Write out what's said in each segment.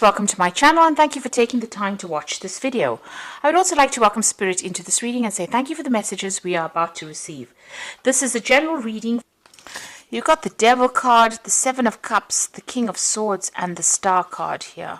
Welcome to my channel and thank you for taking the time to watch this video. I would also like to welcome Spirit into this reading and say thank you for the messages we are about to receive. This is a general reading. You've got the Devil card, the Seven of Cups, the King of Swords and the Star card here.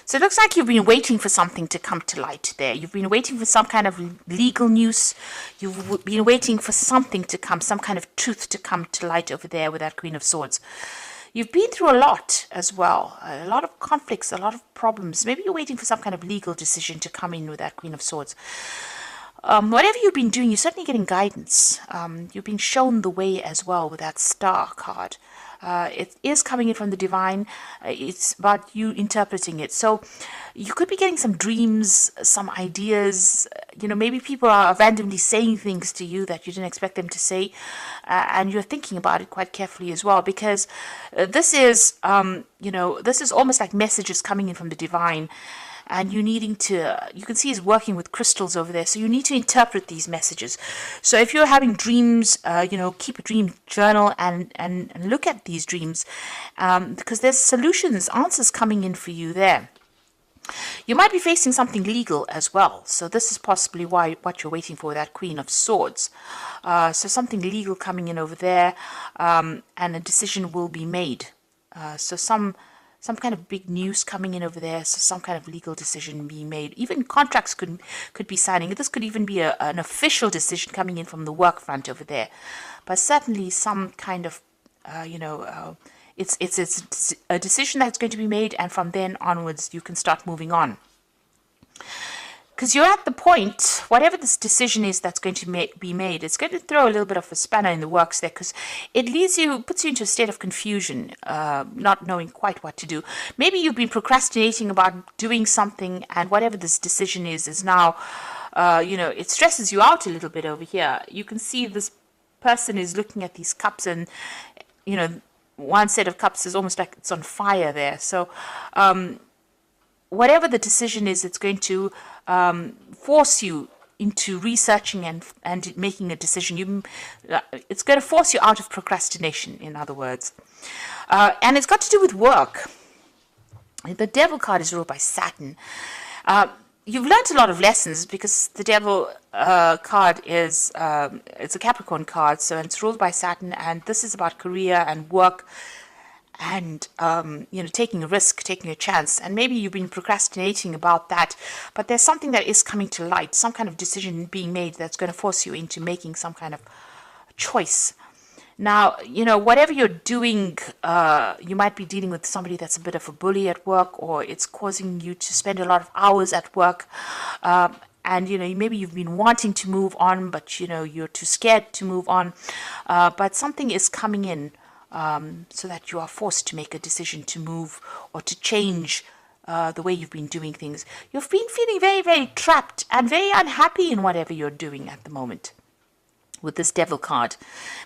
So it looks like you've been waiting for something to come to light there. You've been waiting for some kind of legal news. You've been waiting for something to come, some kind of truth to come to light over there with that Queen of Swords. You've been through a lot as well, a lot of conflicts, a lot of problems. Maybe you're waiting for some kind of legal decision to come in with that Queen of Swords. Whatever you've been doing, you're certainly getting guidance. You've been shown the way as well with that Star card. It is coming in from the divine. It's about you interpreting it. So you could be getting some dreams, some ideas. Maybe people are randomly saying things to you that you didn't expect them to say. And you're thinking about it quite carefully as well, because this is, this is almost like messages coming in from the divine. And you can see he's working with crystals over there. So you need to interpret these messages. So if you're having dreams, keep a dream journal and look at these dreams, because there's solutions, answers coming in for you there. You might be facing something legal as well. So this is possibly what you're waiting for, that Queen of Swords. So something legal coming in over there, and a decision will be made. So some kind of big news coming in over there, so some kind of legal decision being made. Even contracts could be signing. This could even be an official decision coming in from the work front over there. But certainly some kind of, it's a decision that's going to be made, and from then onwards you can start moving on. Because you're at the point, whatever this decision is that's going to be made, it's going to throw a little bit of a spanner in the works there, because it puts you into a state of confusion, not knowing quite what to do. Maybe you've been procrastinating about doing something, and whatever this decision is now, it stresses you out a little bit over here. You can see this person is looking at these cups, and, one set of cups is almost like it's on fire there. So, whatever the decision is, it's going to force you into researching and making a decision. It's going to force you out of procrastination, in other words. And it's got to do with work. The Devil card is ruled by Saturn. You've learned a lot of lessons, because the Devil card is it's a Capricorn card, so it's ruled by Saturn, and this is about career and work, and taking a risk, taking a chance. And maybe you've been procrastinating about that, but there's something that is coming to light, some kind of decision being made that's going to force you into making some kind of choice. Now, whatever you're doing, you might be dealing with somebody that's a bit of a bully at work, or it's causing you to spend a lot of hours at work. And, maybe you've been wanting to move on, but, you're too scared to move on. But something is coming in, so that you are forced to make a decision to move or to change the way you've been doing things. You've been feeling very, very trapped and very unhappy in whatever you're doing at the moment with this Devil card.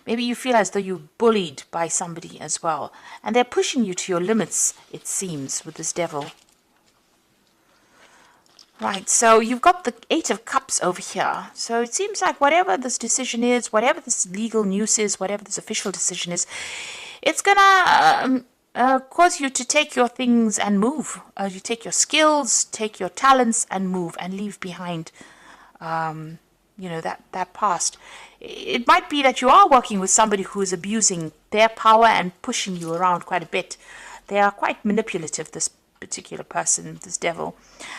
Maybe you feel as though you're bullied by somebody as well, and they're pushing you to your limits, it seems, with this Devil. Right, so you've got the Eight of Cups over here. So it seems like whatever this decision is, whatever this legal news is, whatever this official decision is, it's going to cause you to take your things and move. You take your skills, take your talents and move, and leave behind, that past. It might be that you are working with somebody who is abusing their power and pushing you around quite a bit. They are quite manipulative, this particular person, this Devil,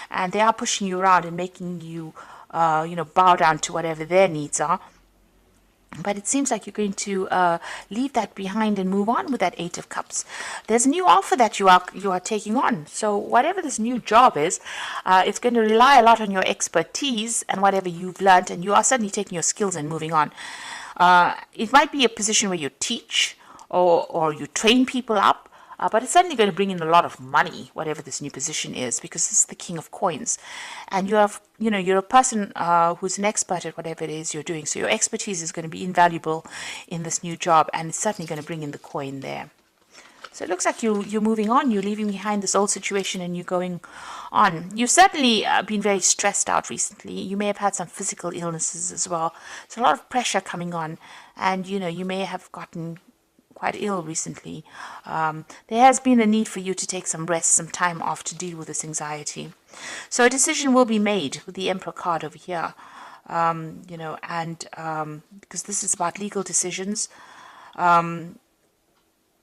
and they are pushing you around and making you bow down to whatever their needs are. But it seems like you're going to leave that behind and move on with that Eight of Cups. There's a new offer that you are taking on. So whatever this new job is, it's going to rely a lot on your expertise and whatever you've learned, and you are suddenly taking your skills and moving on. It might be a position where you teach or you train people up. But it's certainly going to bring in a lot of money, whatever this new position is, because this is the King of Coins. And you're a person who's an expert at whatever it is you're doing. So your expertise is going to be invaluable in this new job, and it's certainly going to bring in the coin there. So it looks like you're moving on. You're leaving behind this old situation and you're going on. You've certainly been very stressed out recently. You may have had some physical illnesses as well. So a lot of pressure coming on, and you may have gotten quite ill recently. There has been a need for you to take some rest, some time off to deal with this anxiety. So a decision will be made with the Emperor card over here. Because this is about legal decisions.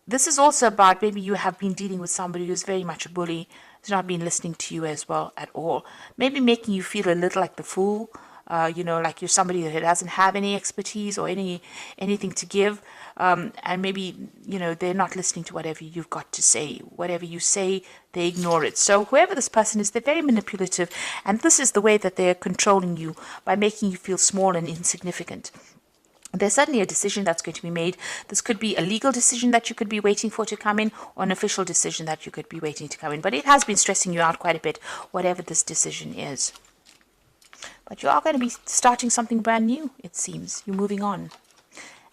This is also about maybe you have been dealing with somebody who's very much a bully, who's not been listening to you as well at all. Maybe making you feel a little like the fool, like you're somebody that doesn't have any expertise or anything to give. And maybe, they're not listening to whatever you've got to say. Whatever you say, they ignore it. So whoever this person is, they're very manipulative. And this is the way that they're controlling you, by making you feel small and insignificant. There's certainly a decision that's going to be made. This could be a legal decision that you could be waiting for to come in, or an official decision that you could be waiting to come in. But it has been stressing you out quite a bit, whatever this decision is. But you are going to be starting something brand new, it seems. You're moving on.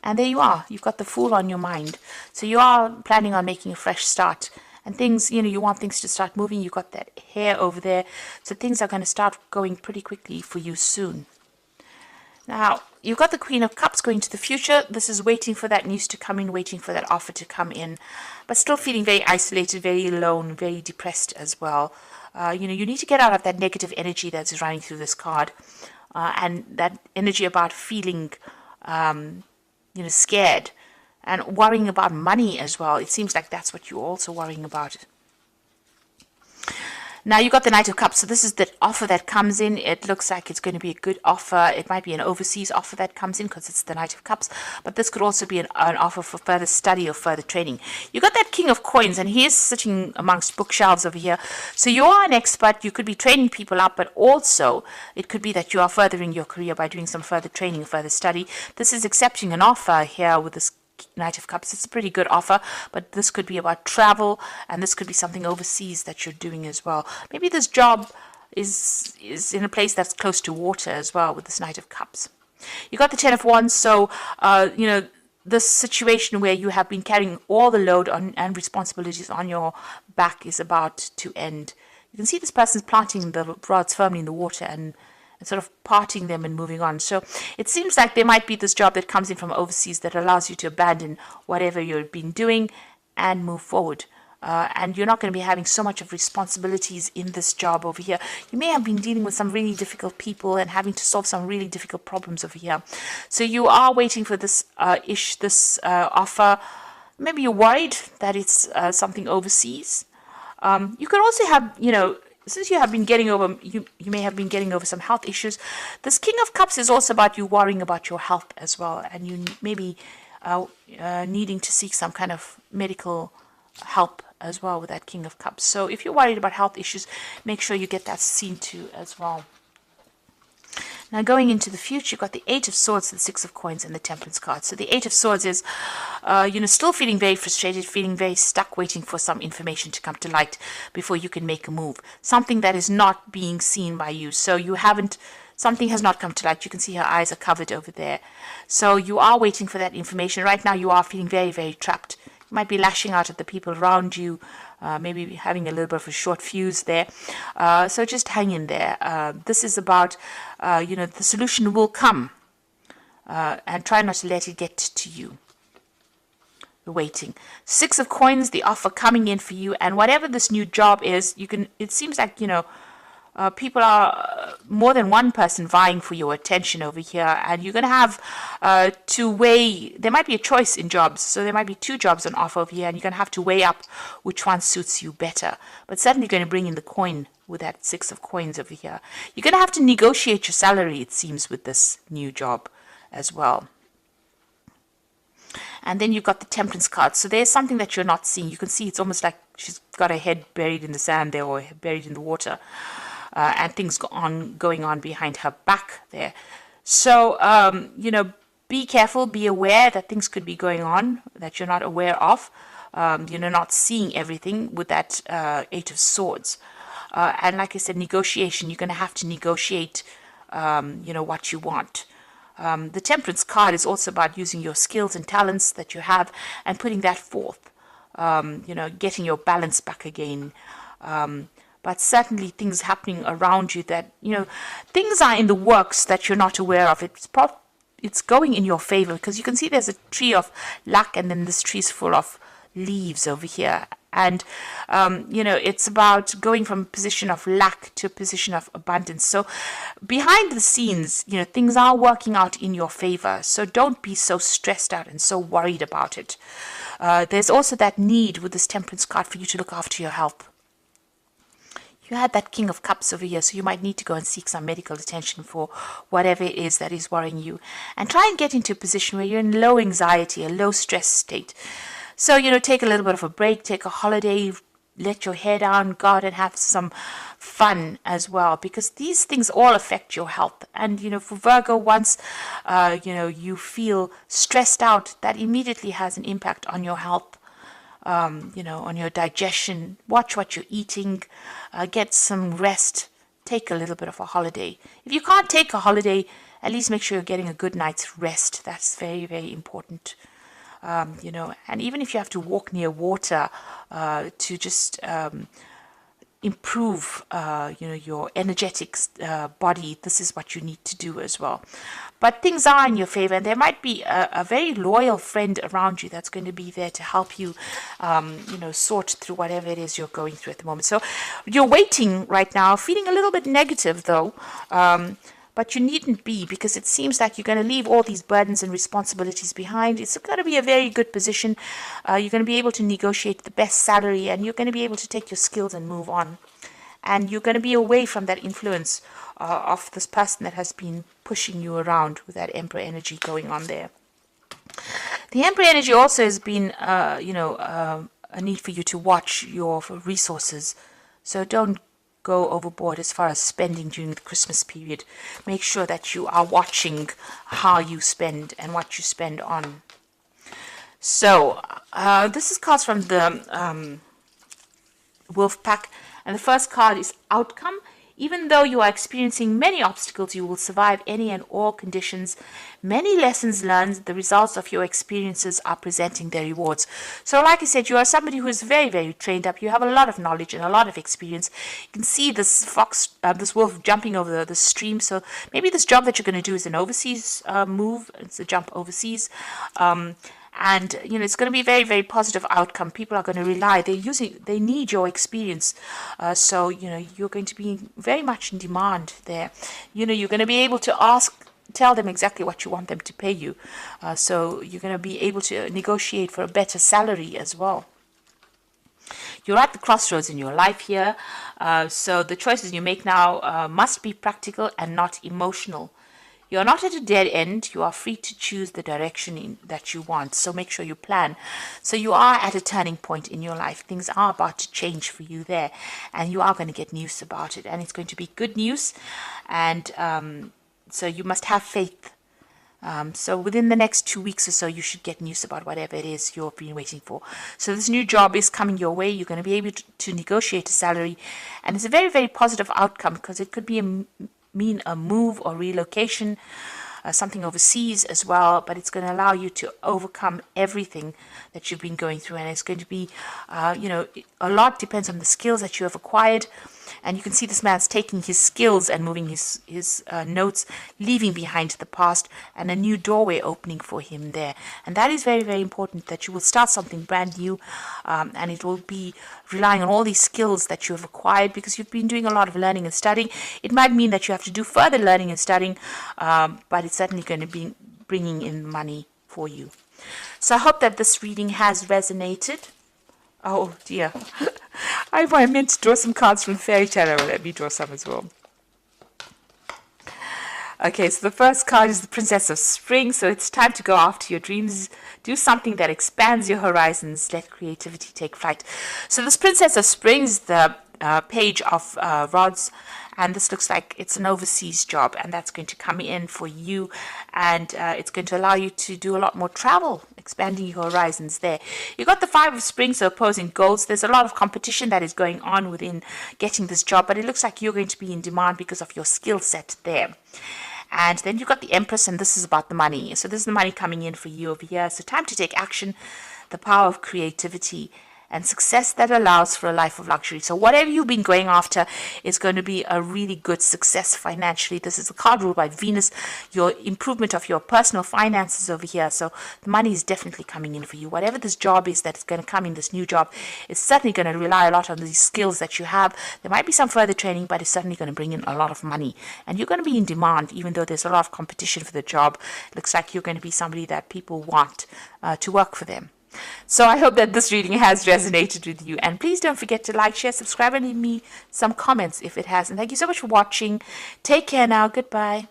And there you are. You've got the Fool on your mind. So you are planning on making a fresh start. And things, you want things to start moving. You've got that hair over there. So things are going to start going pretty quickly for you soon. Now, you've got the Queen of Cups going to the future. This is waiting for that news to come in, waiting for that offer to come in, but still feeling very isolated, very alone, very depressed as well. You need to get out of that negative energy that's running through this card, and that energy about feeling, scared and worrying about money as well. It seems like that's what you're also worrying about. Now you got the Knight of Cups. So this is the offer that comes in. It looks like it's going to be a good offer. It might be an overseas offer that comes in because it's the Knight of Cups. But this could also be an offer for further study or further training. You got that King of Coins, and he is sitting amongst bookshelves over here. So you are an expert. You could be training people up, but also it could be that you are furthering your career by doing some further training, further study. This is accepting an offer here with this Knight of Cups. It's a pretty good offer, but this could be about travel, and this could be something overseas that you're doing as well. Maybe this job is in a place that's close to water as well with this Knight of Cups. You got the Ten of Wands, so this situation where you have been carrying all the load and responsibilities on your back is about to end. You can see this person's planting the rods firmly in the water and sort of parting them and moving on. So it seems like there might be this job that comes in from overseas that allows you to abandon whatever you've been doing and move forward. And you're not going to be having so much of responsibilities in this job over here. You may have been dealing with some really difficult people and having to solve some really difficult problems over here. So you are waiting for this offer. Maybe you're worried that it's something overseas. You could also have, since you have been getting over, you may have been getting over some health issues. This King of Cups is also about you worrying about your health as well, and you maybe needing to seek some kind of medical help as well with that King of Cups. So if you're worried about health issues, make sure you get that seen to as well. Now going into the future, you've got the Eight of Swords, the Six of Coins, and the Temperance card. So the Eight of Swords is, still feeling very frustrated, feeling very stuck, waiting for some information to come to light before you can make a move. Something that is not being seen by you. So something has not come to light. You can see her eyes are covered over there. So you are waiting for that information. Right now you are feeling very, very trapped. You might be lashing out at the people around you, maybe having a little bit of a short fuse there. So just hang in there. This is about, the solution will come. And try not to let it get to you. You're waiting. Six of Coins, the offer coming in for you. And whatever this new job is, it seems like, people are more than one person vying for your attention over here, and you're going to have to weigh. There might be a choice in jobs, so there might be two jobs on offer over here, and you're going to have to weigh up which one suits you better. But certainly going to bring in the coin with that Six of Coins over here. You're going to have to negotiate your salary, it seems, with this new job as well. And then you've got the Temperance card. So there's something that you're not seeing. You can see it's almost like she's got her head buried in the sand there, or buried in the water. And things going on behind her back there. So, be careful, be aware that things could be going on that you're not aware of. Not seeing everything with that Eight of Swords. And like I said, negotiation. You're going to have to negotiate, what you want. The Temperance card is also about using your skills and talents that you have and putting that forth. Getting your balance back again. But certainly things happening around you that, things are in the works that you're not aware of. it's going in your favor, because you can see there's a tree of luck, and then this tree is full of leaves over here. And it's about going from a position of lack to a position of abundance. So behind the scenes, things are working out in your favor. So don't be so stressed out and so worried about it. There's also that need with this Temperance card for you to look after your health. You had that King of Cups over here, so you might need to go and seek some medical attention for whatever it is that is worrying you. And try and get into a position where you're in low anxiety, a low stress state. So, take a little bit of a break, take a holiday, let your hair down, go out and have some fun as well, because these things all affect your health. And, for Virgo, once, you feel stressed out, that immediately has an impact on your health, on your digestion. Watch what you're eating, get some rest, take a little bit of a holiday. If you can't take a holiday, at least make sure you're getting a good night's rest. That's very, very important. And even if you have to walk near water to just improve, your energetic body, this is what you need to do as well. But things are in your favor, and there might be a very loyal friend around you that's going to be there to help you, sort through whatever it is you're going through at the moment. So you're waiting right now, feeling a little bit negative though. But you needn't be, because it seems like you're going to leave all these burdens and responsibilities behind. It's going to be a very good position. You're going to be able to negotiate the best salary, and you're going to be able to take your skills and move on. And you're going to be away from that influence of this person that has been pushing you around with that Emperor energy going on there. The Emperor energy also has been, a need for you to watch your resources. So don't go overboard as far as spending during the Christmas period. Make sure that you are watching how you spend and what you spend on. So this is cards from the Wolf Pack, and the first card is Outcome. Even though you are experiencing many obstacles, you will survive any and all conditions. Many lessons learned, the results of your experiences are presenting their rewards. So like I said, you are somebody who is very, very trained up. You have a lot of knowledge and a lot of experience. You can see this this wolf jumping over the stream. So maybe this job that you're going to do is an overseas move. It's a jump overseas. And it's going to be a very, very positive outcome. People are going to rely. They need your experience. So you're going to be very much in demand there. You're going to be able to tell them exactly what you want them to pay you. So you're going to be able to negotiate for a better salary as well. You're at the crossroads in your life here. So the choices you make now must be practical and not emotional. You're not at a dead end. You are free to choose the direction that you want. So make sure you plan. So you are at a turning point in your life. Things are about to change for you there. And you are going to get news about it. And it's going to be good news. And so you must have faith. So within the next 2 weeks or so, you should get news about whatever it is you've been waiting for. So this new job is coming your way. You're going to be able to negotiate a salary. And it's a very, very positive outcome, because it could be mean a move or relocation, something overseas as well, but it's going to allow you to overcome everything that you've been going through. And it's going to be, a lot depends on the skills that you have acquired. And you can see this man's taking his skills and moving his notes, leaving behind the past, and a new doorway opening for him there. And that is very, very important, that you will start something brand new, and it will be relying on all these skills that you have acquired, because you've been doing a lot of learning and studying. It might mean that you have to do further learning and studying, but it's certainly going to be bringing in money for you. So I hope that this reading has resonated. Oh dear. I meant to draw some cards from Fairy Tarot. Let me draw some as well. Okay, so the first card is the Princess of Spring. So it's time to go after your dreams. Do something that expands your horizons. Let creativity take flight. So this Princess of Spring is the Page of Rods. And this looks like it's an overseas job, and that's going to come in for you, and it's going to allow you to do a lot more travel, expanding your horizons there. You've got the Five of Spring, so opposing goals. There's a lot of competition that is going on within getting this job, but it looks like you're going to be in demand because of your skill set there. And then you've got the Empress, and this is about the money. So this is the money coming in for you over here. So time to take action, the power of creativity. and success that allows for a life of luxury. So whatever you've been going after is going to be a really good success financially. This is a card ruled by Venus, your improvement of your personal finances over here. So the money is definitely coming in for you. Whatever this job is that's going to come in, this new job, it's certainly going to rely a lot on these skills that you have. There might be some further training, but it's certainly going to bring in a lot of money. And you're going to be in demand, even though there's a lot of competition for the job. Looks like you're going to be somebody that people want to work for them. So I hope that this reading has resonated with you. And please don't forget to like, share, subscribe, and leave me some comments if it has. And thank you so much for watching. Take care now. Goodbye.